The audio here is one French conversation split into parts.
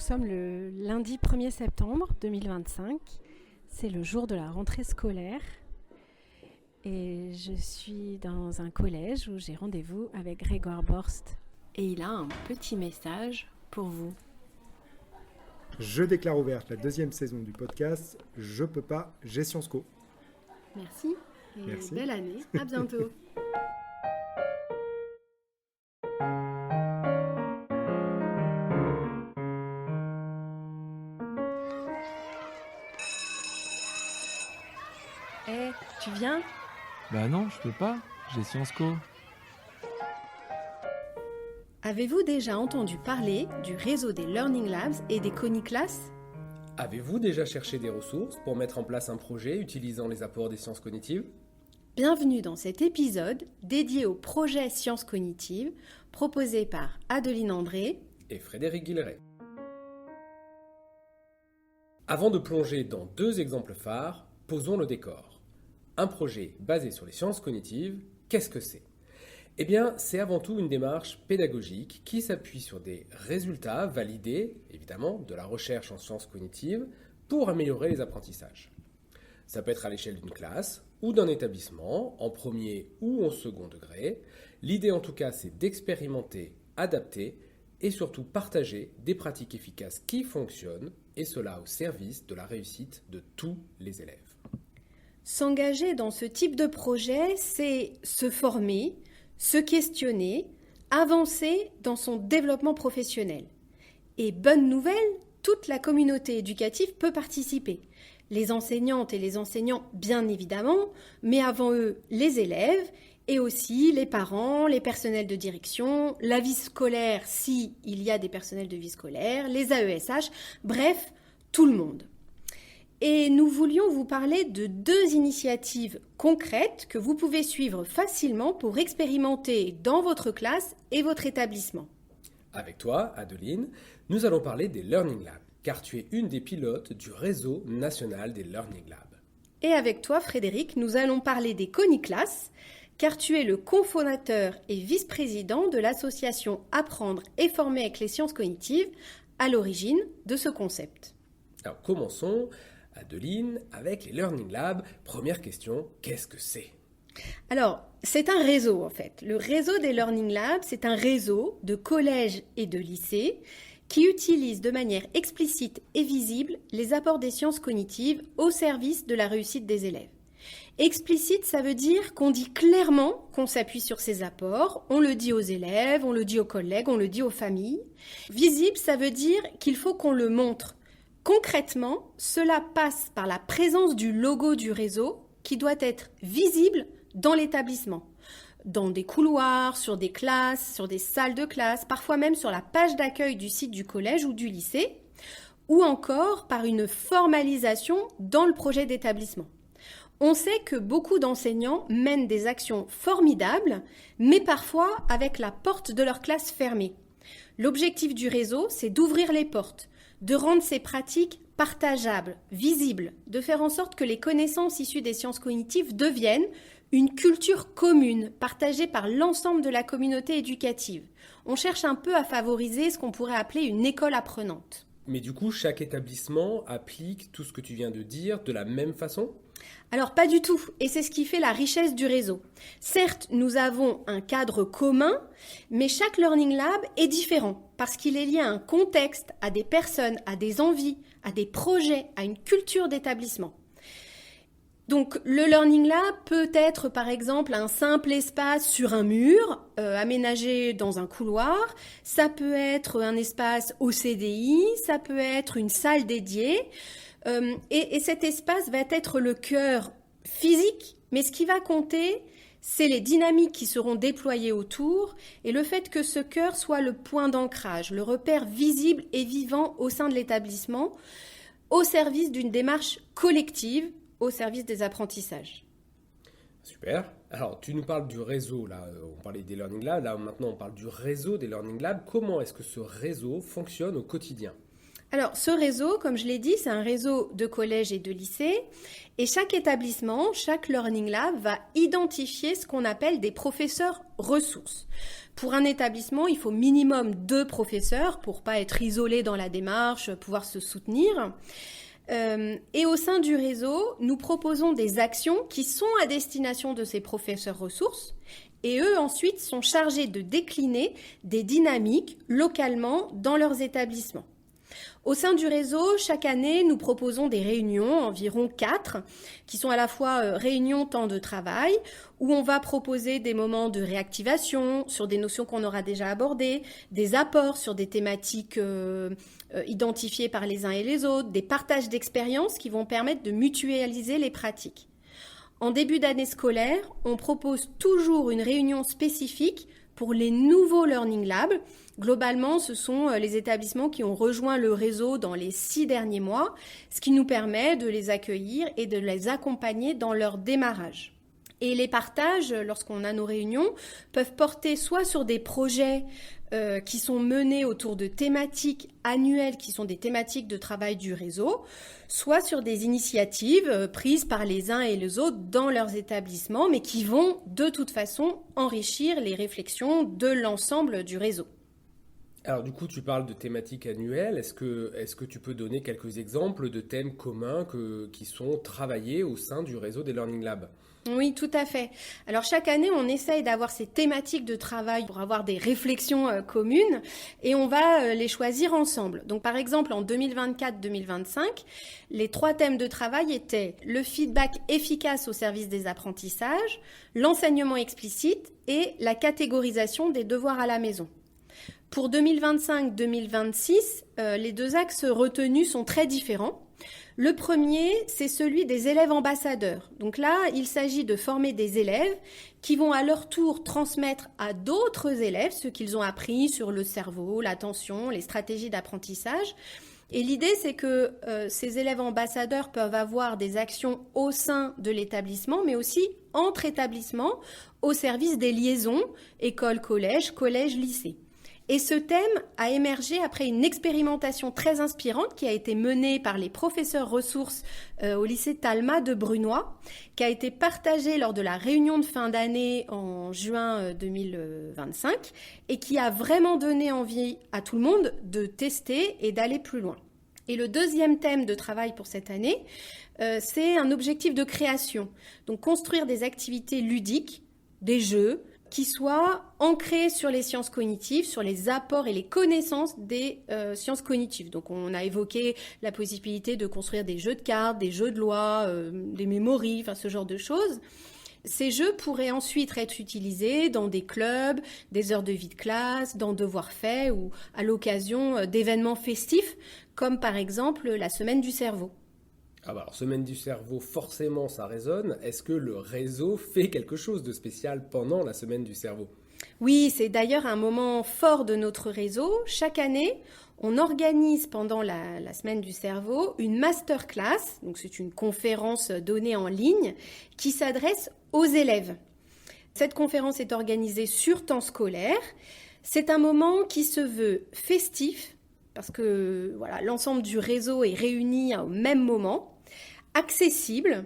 sommes le lundi 1er septembre 2025. C'est le jour de la rentrée scolaire. Et je suis dans un collège où j'ai rendez-vous avec Grégoire Borst. Et il a un petit message pour vous. Je déclare ouverte la deuxième saison du podcast Je peux pas, j'ai Sciences Co. Merci et Merci. Belle année. À bientôt. Tu viens ? Bah non, je peux pas, j'ai Sciences Co. Avez-vous déjà entendu parler du réseau des Learning Labs et des Coniclass ? Avez-vous déjà cherché des ressources pour mettre en place un projet utilisant les apports des sciences cognitives ? Bienvenue dans cet épisode dédié au projet Sciences Cognitives proposé par Adeline André et Frédéric Guilleret. Avant de plonger dans deux exemples phares, posons le décor. Un projet basé sur les sciences cognitives, qu'est-ce que c'est ? Eh bien, c'est avant tout une démarche pédagogique qui s'appuie sur des résultats validés, évidemment, de la recherche en sciences cognitives pour améliorer les apprentissages. Ça peut être à l'échelle d'une classe ou d'un établissement, en premier ou en second degré. L'idée en tout cas, c'est d'expérimenter, adapter et surtout partager des pratiques efficaces qui fonctionnent, et cela au service de la réussite de tous les élèves. S'engager dans ce type de projet, c'est se former, se questionner, avancer dans son développement professionnel. Et bonne nouvelle, toute la communauté éducative peut participer. Les enseignantes et les enseignants, bien évidemment, mais avant eux, les élèves et aussi les parents, les personnels de direction, la vie scolaire, si il y a des personnels de vie scolaire, les AESH, bref, tout le monde. Et nous voulions vous parler de deux initiatives concrètes que vous pouvez suivre facilement pour expérimenter dans votre classe et votre établissement. Avec toi, Adeline, nous allons parler des Learning Labs, car tu es une des pilotes du réseau national des Learning Labs. Et avec toi, Frédéric, nous allons parler des Coniclass, car tu es le cofondateur et vice-président de l'association Apprendre et former avec les sciences cognitives, à l'origine de ce concept. Alors commençons, Adeline, avec les Learning Labs. Première question, qu'est-ce que c'est ? Alors, c'est un réseau en fait. Le réseau des Learning Labs, c'est un réseau de collèges et de lycées qui utilise de manière explicite et visible les apports des sciences cognitives au service de la réussite des élèves. Explicite, ça veut dire qu'on dit clairement qu'on s'appuie sur ces apports, on le dit aux élèves, on le dit aux collègues, on le dit aux familles. Visible, ça veut dire qu'il faut qu'on le montre. Concrètement, cela passe par la présence du logo du réseau qui doit être visible dans l'établissement, dans des couloirs, sur des classes, sur des salles de classe, parfois même sur la page d'accueil du site du collège ou du lycée, ou encore par une formalisation dans le projet d'établissement. On sait que beaucoup d'enseignants mènent des actions formidables, mais parfois avec la porte de leur classe fermée. L'objectif du réseau, c'est d'ouvrir les portes, de rendre ces pratiques partageables, visibles, de faire en sorte que les connaissances issues des sciences cognitives deviennent une culture commune, partagée par l'ensemble de la communauté éducative. On cherche un peu à favoriser ce qu'on pourrait appeler une école apprenante. Mais du coup, chaque établissement applique tout ce que tu viens de dire de la même façon ? Alors pas du tout, et c'est ce qui fait la richesse du réseau. Certes, nous avons un cadre commun, mais chaque Learning Lab est différent parce qu'il est lié à un contexte, à des personnes, à des envies, à des projets, à une culture d'établissement. Donc le Learning Lab peut être par exemple un simple espace sur un mur, aménagé dans un couloir, ça peut être un espace au CDI, ça peut être une salle dédiée, et cet espace va être le cœur physique, mais ce qui va compter, c'est les dynamiques qui seront déployées autour et le fait que ce cœur soit le point d'ancrage, le repère visible et vivant au sein de l'établissement, au service d'une démarche collective, au service des apprentissages. Super. Alors, tu nous parles du réseau, là, on parlait des Learning Labs, là maintenant on parle du réseau des Learning Labs. Comment est-ce que ce réseau fonctionne au quotidien ? Alors, ce réseau, comme je l'ai dit, c'est un réseau de collèges et de lycées. Et chaque établissement, chaque Learning Lab va identifier ce qu'on appelle des professeurs ressources. Pour un établissement, il faut minimum 2 professeurs pour pas être isolé dans la démarche, pouvoir se soutenir. Et au sein du réseau, nous proposons des actions qui sont à destination de ces professeurs ressources. Et eux, ensuite, sont chargés de décliner des dynamiques localement dans leurs établissements. Au sein du réseau, chaque année, nous proposons des réunions, environ 4, qui sont à la fois réunions temps de travail, où on va proposer des moments de réactivation sur des notions qu'on aura déjà abordées, des apports sur des thématiques identifiées par les uns et les autres, des partages d'expériences qui vont permettre de mutualiser les pratiques. En début d'année scolaire, on propose toujours une réunion spécifique pour les nouveaux Learning Labs. Globalement, ce sont les établissements qui ont rejoint le réseau dans les 6 derniers mois, ce qui nous permet de les accueillir et de les accompagner dans leur démarrage. Et les partages, lorsqu'on a nos réunions, peuvent porter soit sur des projets qui sont menés autour de thématiques annuelles, qui sont des thématiques de travail du réseau, soit sur des initiatives prises par les uns et les autres dans leurs établissements, mais qui vont de toute façon enrichir les réflexions de l'ensemble du réseau. Alors du coup, tu parles de thématiques annuelles. Est-ce que tu peux donner quelques exemples de thèmes communs qui sont travaillés au sein du réseau des Learning Labs ? Oui, tout à fait. Alors chaque année, on essaye d'avoir ces thématiques de travail pour avoir des réflexions communes et on va les choisir ensemble. Donc par exemple, en 2024-2025, les 3 thèmes de travail étaient le feedback efficace au service des apprentissages, l'enseignement explicite et la catégorisation des devoirs à la maison. Pour 2025-2026, les 2 axes retenus sont très différents. Le premier, c'est celui des élèves ambassadeurs. Donc là, il s'agit de former des élèves qui vont à leur tour transmettre à d'autres élèves ce qu'ils ont appris sur le cerveau, l'attention, les stratégies d'apprentissage. Et l'idée, c'est que ces élèves ambassadeurs peuvent avoir des actions au sein de l'établissement, mais aussi entre établissements, au service des liaisons, école-collège, collège-lycée. Et ce thème a émergé après une expérimentation très inspirante qui a été menée par les professeurs ressources au lycée Talma de Brunoy, qui a été partagée lors de la réunion de fin d'année en juin 2025 et qui a vraiment donné envie à tout le monde de tester et d'aller plus loin. Et le deuxième thème de travail pour cette année, c'est un objectif de création. Donc construire des activités ludiques, des jeux, qui soient ancrés sur les sciences cognitives, sur les apports et les connaissances des sciences cognitives. Donc on a évoqué la possibilité de construire des jeux de cartes, des jeux de loi, des mémories, enfin ce genre de choses. Ces jeux pourraient ensuite être utilisés dans des clubs, des heures de vie de classe, dans devoirs faits ou à l'occasion d'événements festifs, comme par exemple la semaine du cerveau. Ah bah alors, semaine du cerveau, forcément, ça résonne. Est-ce que le réseau fait quelque chose de spécial pendant la semaine du cerveau ? Oui, c'est d'ailleurs un moment fort de notre réseau. Chaque année, on organise pendant la semaine du cerveau une masterclass, donc c'est une conférence donnée en ligne, qui s'adresse aux élèves. Cette conférence est organisée sur temps scolaire. C'est un moment qui se veut festif, parce que voilà, l'ensemble du réseau est réuni au même moment, accessible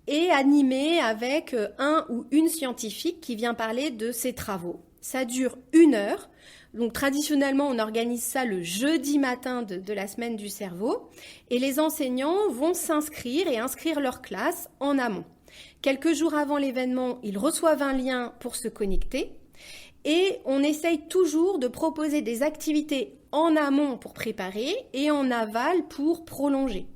et animé avec un ou une scientifique qui vient parler de ses travaux. Ça dure 1 heure. Donc traditionnellement, on organise ça le jeudi matin de la semaine du cerveau et les enseignants vont s'inscrire et inscrire leur classe en amont. Quelques jours avant l'événement, ils reçoivent un lien pour se connecter et on essaye toujours de proposer des activités en amont pour préparer et en aval pour prolonger.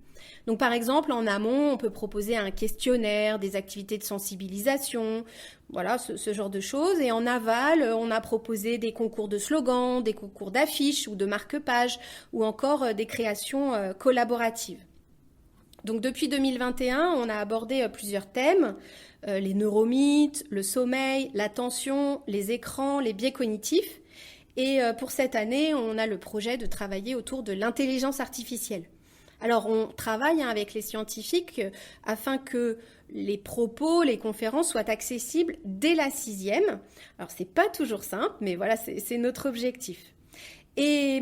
Donc par exemple, en amont, on peut proposer un questionnaire, des activités de sensibilisation, voilà, ce genre de choses. Et en aval, on a proposé des concours de slogans, des concours d'affiches ou de marque-pages, ou encore des créations collaboratives. Donc depuis 2021, on a abordé plusieurs thèmes, les neuromythes, le sommeil, l'attention, les écrans, les biais cognitifs. Et pour cette année, on a le projet de travailler autour de l'intelligence artificielle. Alors, on travaille avec les scientifiques afin que les propos, les conférences soient accessibles dès la 6e. Alors, c'est pas toujours simple, mais voilà, c'est notre objectif. Et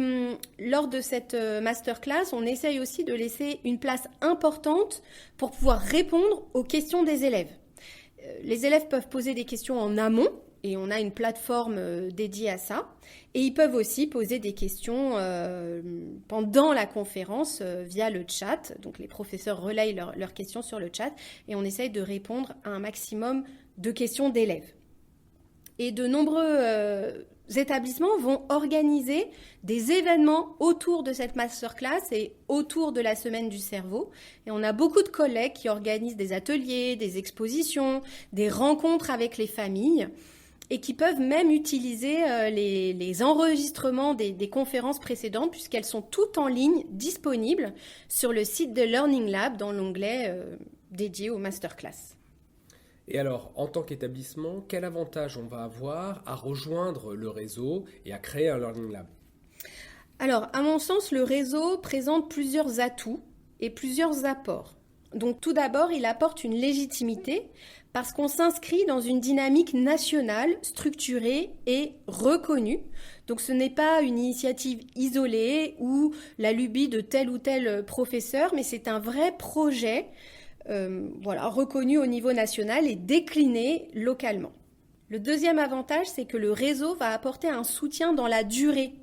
lors de cette masterclass, on essaye aussi de laisser une place importante pour pouvoir répondre aux questions des élèves. Les élèves peuvent poser des questions en amont, et on a une plateforme dédiée à ça. Et ils peuvent aussi poser des questions pendant la conférence via le chat. Donc les professeurs relayent leurs questions sur le chat et on essaye de répondre à un maximum de questions d'élèves. Et de nombreux établissements vont organiser des événements autour de cette masterclass et autour de la semaine du cerveau. Et on a beaucoup de collègues qui organisent des ateliers, des expositions, des rencontres avec les familles et qui peuvent même utiliser les enregistrements des conférences précédentes puisqu'elles sont toutes en ligne disponibles sur le site de Learning Lab dans l'onglet dédié aux masterclass. Et alors, en tant qu'établissement, quel avantage on va avoir à rejoindre le réseau et à créer un Learning Lab ? Alors, à mon sens, le réseau présente plusieurs atouts et plusieurs apports. Donc, tout d'abord, il apporte une légitimité parce qu'on s'inscrit dans une dynamique nationale, structurée et reconnue. Donc, ce n'est pas une initiative isolée ou la lubie de tel ou tel professeur, mais c'est un vrai projet reconnu au niveau national et décliné localement. Le deuxième avantage, c'est que le réseau va apporter un soutien dans la durée.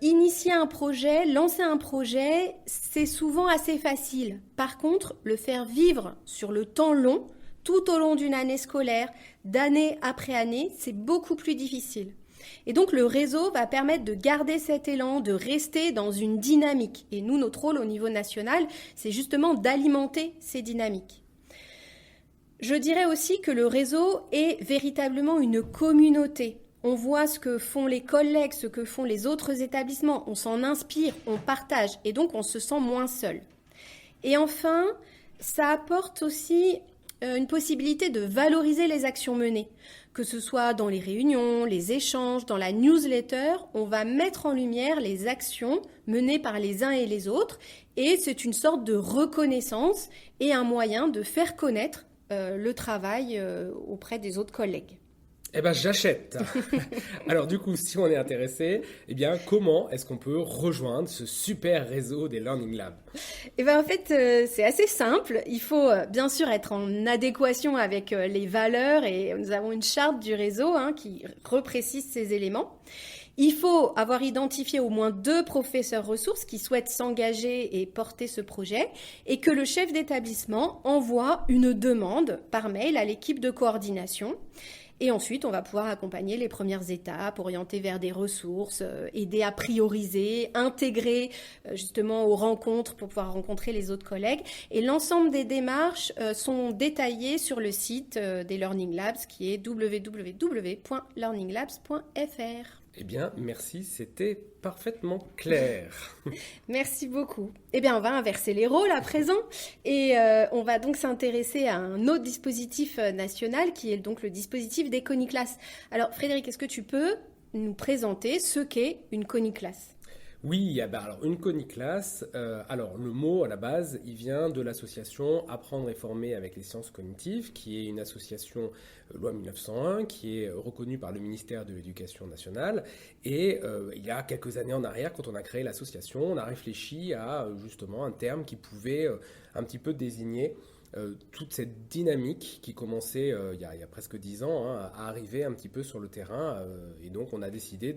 Initier un projet, lancer un projet, c'est souvent assez facile. Par contre, le faire vivre sur le temps long, tout au long d'une année scolaire, d'année après année, c'est beaucoup plus difficile. Et donc le réseau va permettre de garder cet élan, de rester dans une dynamique. Et nous, notre rôle au niveau national, c'est justement d'alimenter ces dynamiques. Je dirais aussi que le réseau est véritablement une communauté. On voit ce que font les collègues, ce que font les autres établissements, on s'en inspire, on partage et donc on se sent moins seul. Et enfin, ça apporte aussi une possibilité de valoriser les actions menées. Que ce soit dans les réunions, les échanges, dans la newsletter, on va mettre en lumière les actions menées par les uns et les autres et c'est une sorte de reconnaissance et un moyen de faire connaître le travail auprès des autres collègues. Eh ben, j'achète. Alors du coup, si on est intéressé, eh bien, comment est-ce qu'on peut rejoindre ce super réseau des Learning Labs ? Eh ben, en fait, c'est assez simple. Il faut bien sûr être en adéquation avec les valeurs et nous avons une charte du réseau qui reprécise ces éléments. Il faut avoir identifié au moins 2 professeurs ressources qui souhaitent s'engager et porter ce projet et que le chef d'établissement envoie une demande par mail à l'équipe de coordination. Et ensuite, on va pouvoir accompagner les premières étapes, orienter vers des ressources, aider à prioriser, intégrer justement aux rencontres pour pouvoir rencontrer les autres collègues. Et l'ensemble des démarches sont détaillées sur le site des Learning Labs qui est www.learninglabs.fr. Eh bien, merci, c'était parfaitement clair. Merci beaucoup. Eh bien, on va inverser les rôles à présent et on va donc s'intéresser à un autre dispositif national qui est donc le dispositif des coniclasses. Alors, Frédéric, est-ce que tu peux nous présenter ce qu'est une coniclasse ? Oui, alors une coniclasse, alors le mot à la base, il vient de l'association Apprendre et former avec les sciences cognitives, qui est une association loi 1901, qui est reconnue par le ministère de l'Éducation nationale. Et il y a quelques années en arrière, quand on a créé l'association, on a réfléchi à justement un terme qui pouvait un petit peu désigner toute cette dynamique qui commençait il y a presque 10 ans à arriver un petit peu sur le terrain et donc on a décidé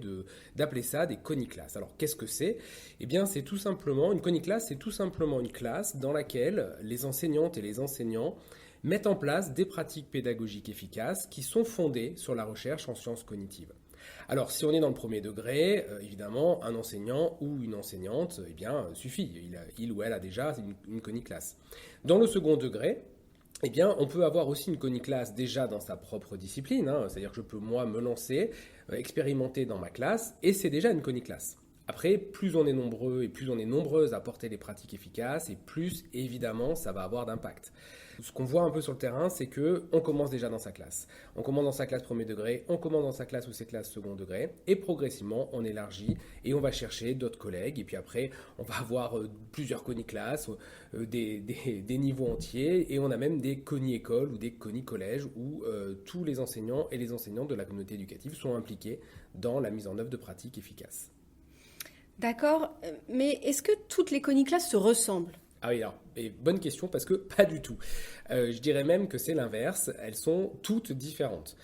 d'appeler ça des coniclasses. Alors qu'est-ce que c'est ? Eh bien c'est tout simplement, une coniclasse c'est tout simplement une classe dans laquelle les enseignantes et les enseignants mettent en place des pratiques pédagogiques efficaces qui sont fondées sur la recherche en sciences cognitives. Alors, si on est dans le premier degré, évidemment, un enseignant ou une enseignante, eh bien, suffit. Il ou elle a déjà une coniclasse. Dans le second degré, eh bien, on peut avoir aussi une coniclasse déjà dans sa propre discipline. C'est-à-dire que je peux, moi, me lancer, expérimenter dans ma classe, et c'est déjà une coniclasse. Après, plus on est nombreux et plus on est nombreuses à porter les pratiques efficaces, et plus, évidemment, ça va avoir d'impact. Ce qu'on voit un peu sur le terrain, c'est qu'on commence déjà dans sa classe. On commence dans sa classe premier degré, on commence dans sa classe ou ses classes second degré, et progressivement, on élargit et on va chercher d'autres collègues. Et puis après, on va avoir plusieurs coniclasses, des niveaux entiers, et on a même des coni-écoles ou des coni-collèges où tous les enseignants et les enseignantes de la communauté éducative sont impliqués dans la mise en œuvre de pratiques efficaces. D'accord, mais est-ce que toutes les coniclasses se ressemblent? Ah oui, alors, et bonne question parce que pas du tout. Je dirais même que c'est l'inverse, elles sont toutes différentes.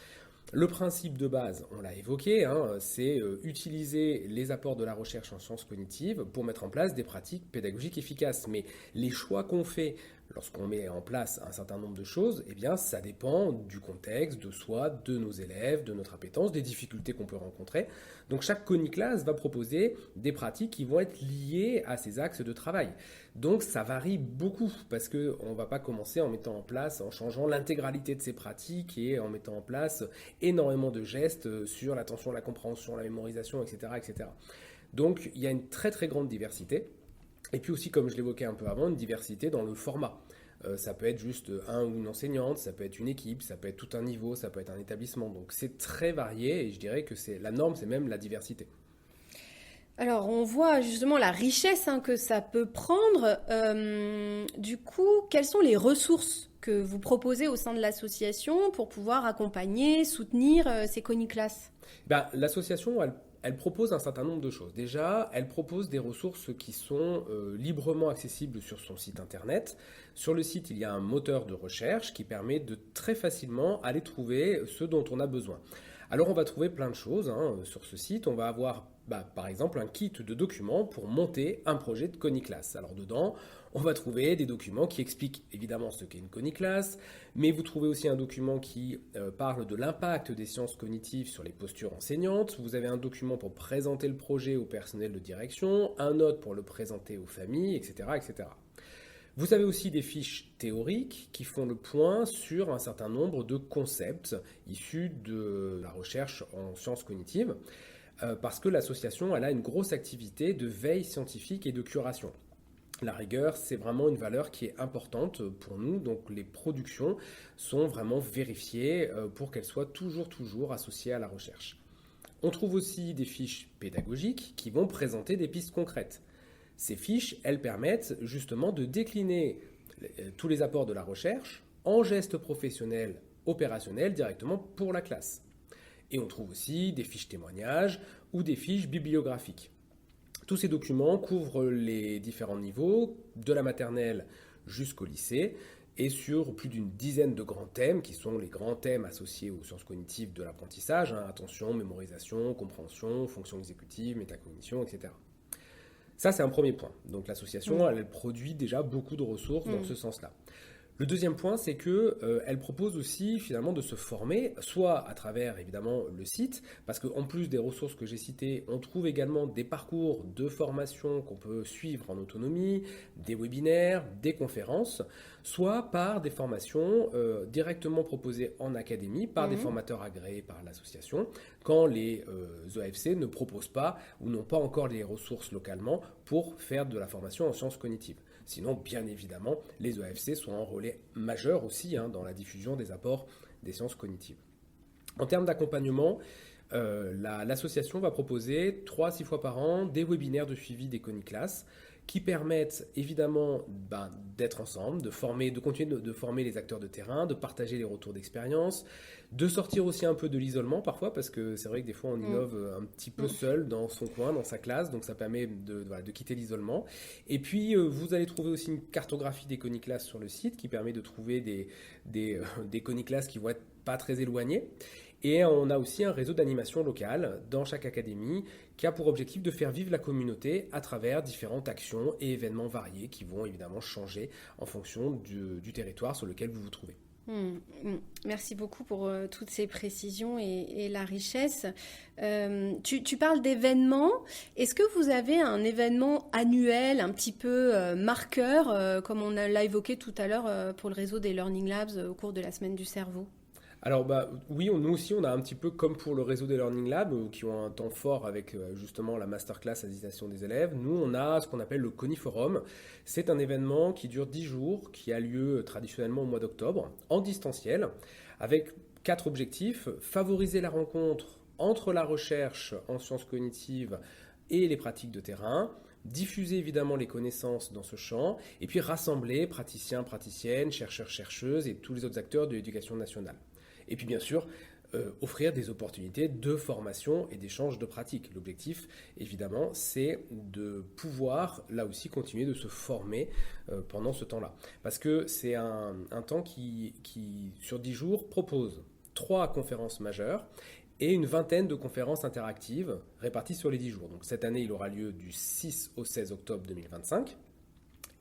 Le principe de base, on l'a évoqué, hein, c'est utiliser les apports de la recherche en sciences cognitives pour mettre en place des pratiques pédagogiques efficaces. Mais les choix qu'on fait lorsqu'on met en place un certain nombre de choses, eh bien, ça dépend du contexte, de soi, de nos élèves, de notre appétence, des difficultés qu'on peut rencontrer. Donc chaque coniclasse va proposer des pratiques qui vont être liées à ces axes de travail. Donc ça varie beaucoup parce qu'on ne va pas commencer en mettant en place, en changeant l'intégralité de ces pratiques et en mettant en place énormément de gestes sur l'attention, la compréhension, la mémorisation, etc., etc. Donc il y a une très très grande diversité. Et puis aussi, comme je l'évoquais un peu avant, une diversité dans le format. Ça peut être juste un ou une enseignante, ça peut être une équipe, ça peut être tout un niveau, ça peut être un établissement. Donc c'est très varié et je dirais que c'est la norme, c'est même la diversité. Alors, on voit justement la richesse que ça peut prendre. Du coup, quelles sont les ressources que vous proposez au sein de l'association pour pouvoir accompagner, soutenir ces coniclasses? L'association, elle propose un certain nombre de choses. Déjà, elle propose des ressources qui sont librement accessibles sur son site internet. Sur le site, il y a un moteur de recherche qui permet de très facilement aller trouver ce dont on a besoin. Alors, on va trouver plein de choses sur ce site. On va avoir, par exemple, un kit de documents pour monter un projet de coniclasse. Alors, dedans, on va trouver des documents qui expliquent évidemment ce qu'est une coniclasse, mais vous trouvez aussi un document qui parle de l'impact des sciences cognitives sur les postures enseignantes. Vous avez un document pour présenter le projet au personnel de direction, un autre pour le présenter aux familles, etc., etc. Vous avez aussi des fiches théoriques qui font le point sur un certain nombre de concepts issus de la recherche en sciences cognitives, parce que l'association elle a une grosse activité de veille scientifique et de curation. La rigueur, c'est vraiment une valeur qui est importante pour nous, donc les productions sont vraiment vérifiées pour qu'elles soient toujours associées à la recherche. On trouve aussi des fiches pédagogiques qui vont présenter des pistes concrètes. Ces fiches, elles permettent justement de décliner tous les apports de la recherche en gestes professionnels opérationnels directement pour la classe. Et on trouve aussi des fiches témoignages ou des fiches bibliographiques. Tous ces documents couvrent les différents niveaux, de la maternelle jusqu'au lycée, et sur plus d'une dizaine de grands thèmes, qui sont les grands thèmes associés aux sciences cognitives de l'apprentissage, attention, mémorisation, compréhension, fonction exécutive, métacognition, etc. Ça, c'est un premier point. Donc l'association, elle produit déjà beaucoup de ressources dans ce sens-là. Le deuxième point, c'est qu'elle propose aussi finalement de se former, soit à travers évidemment le site, parce qu'en plus des ressources que j'ai citées, on trouve également des parcours de formation qu'on peut suivre en autonomie, des webinaires, des conférences, soit par des formations directement proposées en académie par des formateurs agréés par l'association, quand les EAFC ne proposent pas ou n'ont pas encore les ressources localement pour faire de la formation en sciences cognitives. Sinon, bien évidemment, les EAFC sont un relais majeur aussi dans la diffusion des apports des sciences cognitives. En termes d'accompagnement, l'association va proposer 3 à 6 fois par an des webinaires de suivi des coniclasses qui permettent évidemment d'être ensemble, de continuer de former les acteurs de terrain, de partager les retours d'expérience, de sortir aussi un peu de l'isolement parfois, parce que c'est vrai que des fois on innove un petit peu seul dans son coin, dans sa classe, donc ça permet de quitter l'isolement. Et puis vous allez trouver aussi une cartographie des coniclasses sur le site qui permet de trouver des coniclasses qui vont être pas très éloignées. Et on a aussi un réseau d'animation locale dans chaque académie qui a pour objectif de faire vivre la communauté à travers différentes actions et événements variés qui vont évidemment changer en fonction du territoire sur lequel vous vous trouvez. Merci beaucoup pour toutes ces précisions et la richesse. Tu parles d'événements. Est-ce que vous avez un événement annuel, un petit peu marqueur, comme on l'a évoqué tout à l'heure pour le réseau des Learning Labs au cours de la semaine du cerveau? Alors oui, nous aussi on a un petit peu comme pour le réseau des Learning Labs qui ont un temps fort avec justement la masterclass à destination des élèves. Nous on a ce qu'on appelle le Coniforum. C'est un événement qui dure 10 jours, qui a lieu traditionnellement au mois d'octobre, en distanciel, avec 4 objectifs. Favoriser la rencontre entre la recherche en sciences cognitives et les pratiques de terrain, diffuser évidemment les connaissances dans ce champ, et puis rassembler praticiens, praticiennes, chercheurs, chercheuses et tous les autres acteurs de l'éducation nationale. Et puis bien sûr, offrir des opportunités de formation et d'échange de pratiques. L'objectif, évidemment, c'est de pouvoir, là aussi, continuer de se former pendant ce temps-là. Parce que c'est un temps qui, sur 10 jours, propose 3 conférences majeures et une vingtaine de conférences interactives réparties sur les 10 jours. Donc cette année, il aura lieu du 6 au 16 octobre 2025.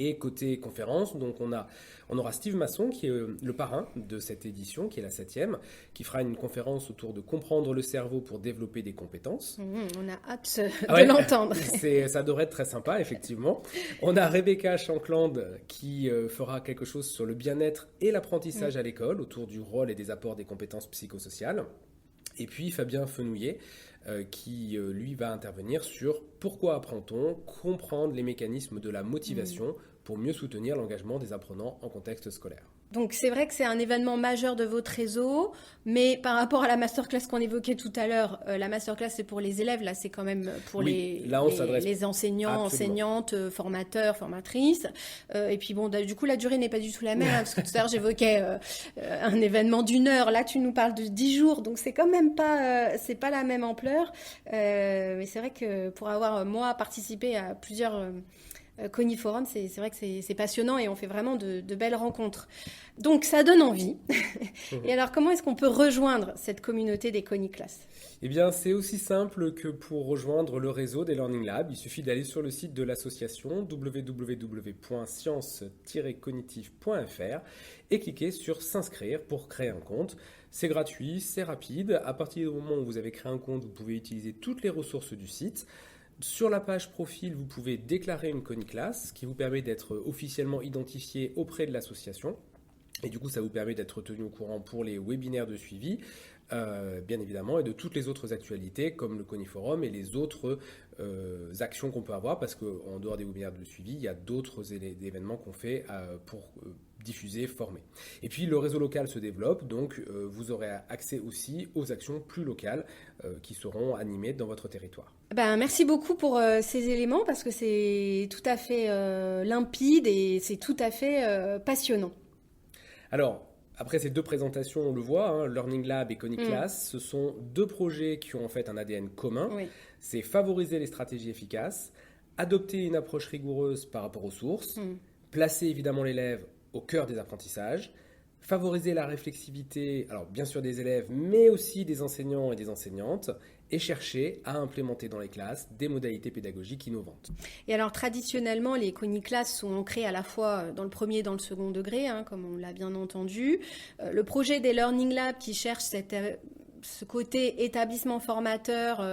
Et côté conférence, donc on aura Steve Masson, qui est le parrain de cette édition, qui est la 7e, qui fera une conférence autour de comprendre le cerveau pour développer des compétences. On a hâte de l'entendre. Ça devrait être très sympa, effectivement. On a Rebecca Shankland qui fera quelque chose sur le bien-être et l'apprentissage à l'école, autour du rôle et des apports des compétences psychosociales. Et puis Fabien Fenouillet, qui lui va intervenir sur pourquoi apprend-on, comprendre les mécanismes de la motivation pour mieux soutenir l'engagement des apprenants en contexte scolaire. Donc c'est vrai que c'est un événement majeur de votre réseau, mais par rapport à la masterclass qu'on évoquait tout à l'heure, la masterclass c'est pour les élèves, là c'est quand même pour les enseignants, enseignantes, formateurs, formatrices. Et puis bon, du coup la durée n'est pas du tout la même, parce que tout à l'heure j'évoquais un événement d'1 heure, là tu nous parles de 10 jours, donc c'est quand même pas, c'est pas la même ampleur. Mais c'est vrai que pour avoir moi participé à plusieurs Coniforum, c'est vrai que c'est passionnant et on fait vraiment de belles rencontres. Donc ça donne envie. Et alors comment est-ce qu'on peut rejoindre cette communauté des Coniclass ? Eh bien, c'est aussi simple que pour rejoindre le réseau des Learning Labs. Il suffit d'aller sur le site de l'association www.science-cognitive.fr et cliquer sur s'inscrire pour créer un compte. C'est gratuit, c'est rapide. À partir du moment où vous avez créé un compte, vous pouvez utiliser toutes les ressources du site. Sur la page profil, vous pouvez déclarer une Coniclass qui vous permet d'être officiellement identifié auprès de l'association. Et du coup, ça vous permet d'être tenu au courant pour les webinaires de suivi, bien évidemment, et de toutes les autres actualités comme le Coniforum et les autres actions qu'on peut avoir, parce qu'en dehors des webinaires de suivi, il y a d'autres événements qu'on fait pour diffuser, former. Et puis le réseau local se développe, donc vous aurez accès aussi aux actions plus locales qui seront animées dans votre territoire. Merci beaucoup pour ces éléments, parce que c'est tout à fait limpide et c'est tout à fait passionnant. Alors, après ces 2 présentations, on le voit, Learning Lab et Coniclass, ce sont 2 projets qui ont en fait un ADN commun. Oui. C'est favoriser les stratégies efficaces, adopter une approche rigoureuse par rapport aux sources, placer évidemment l'élève au cœur des apprentissages, favoriser la réflexivité, alors bien sûr des élèves, mais aussi des enseignants et des enseignantes, et chercher à implémenter dans les classes des modalités pédagogiques innovantes. Et alors traditionnellement, les Coniclass sont ancrés à la fois dans le premier et dans le second degré, comme on l'a bien entendu. Le projet des Learning Labs qui cherche ce côté établissement formateur,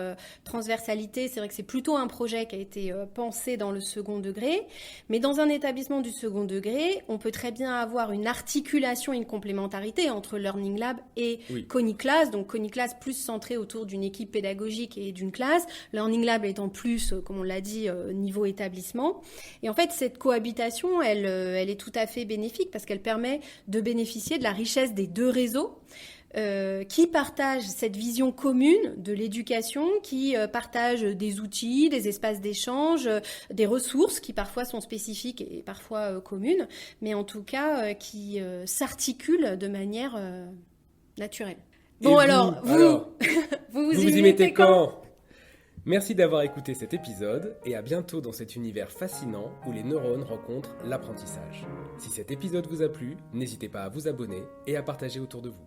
transversalité, c'est vrai que c'est plutôt un projet qui a été pensé dans le second degré. Mais dans un établissement du second degré, on peut très bien avoir une articulation, une complémentarité entre Learning Lab et Coniclass. Donc Coniclass plus centré autour d'une équipe pédagogique et d'une classe. Learning Lab étant plus, comme on l'a dit, niveau établissement. Et en fait, cette cohabitation, elle est tout à fait bénéfique parce qu'elle permet de bénéficier de la richesse des 2 réseaux. Qui partagent cette vision commune de l'éducation, qui partagent des outils, des espaces d'échange, des ressources qui parfois sont spécifiques et parfois communes, mais en tout cas qui s'articulent de manière naturelle. Bon, alors, vous y mettez quand ? Merci d'avoir écouté cet épisode et à bientôt dans cet univers fascinant où les neurones rencontrent l'apprentissage. Si cet épisode vous a plu, n'hésitez pas à vous abonner et à partager autour de vous.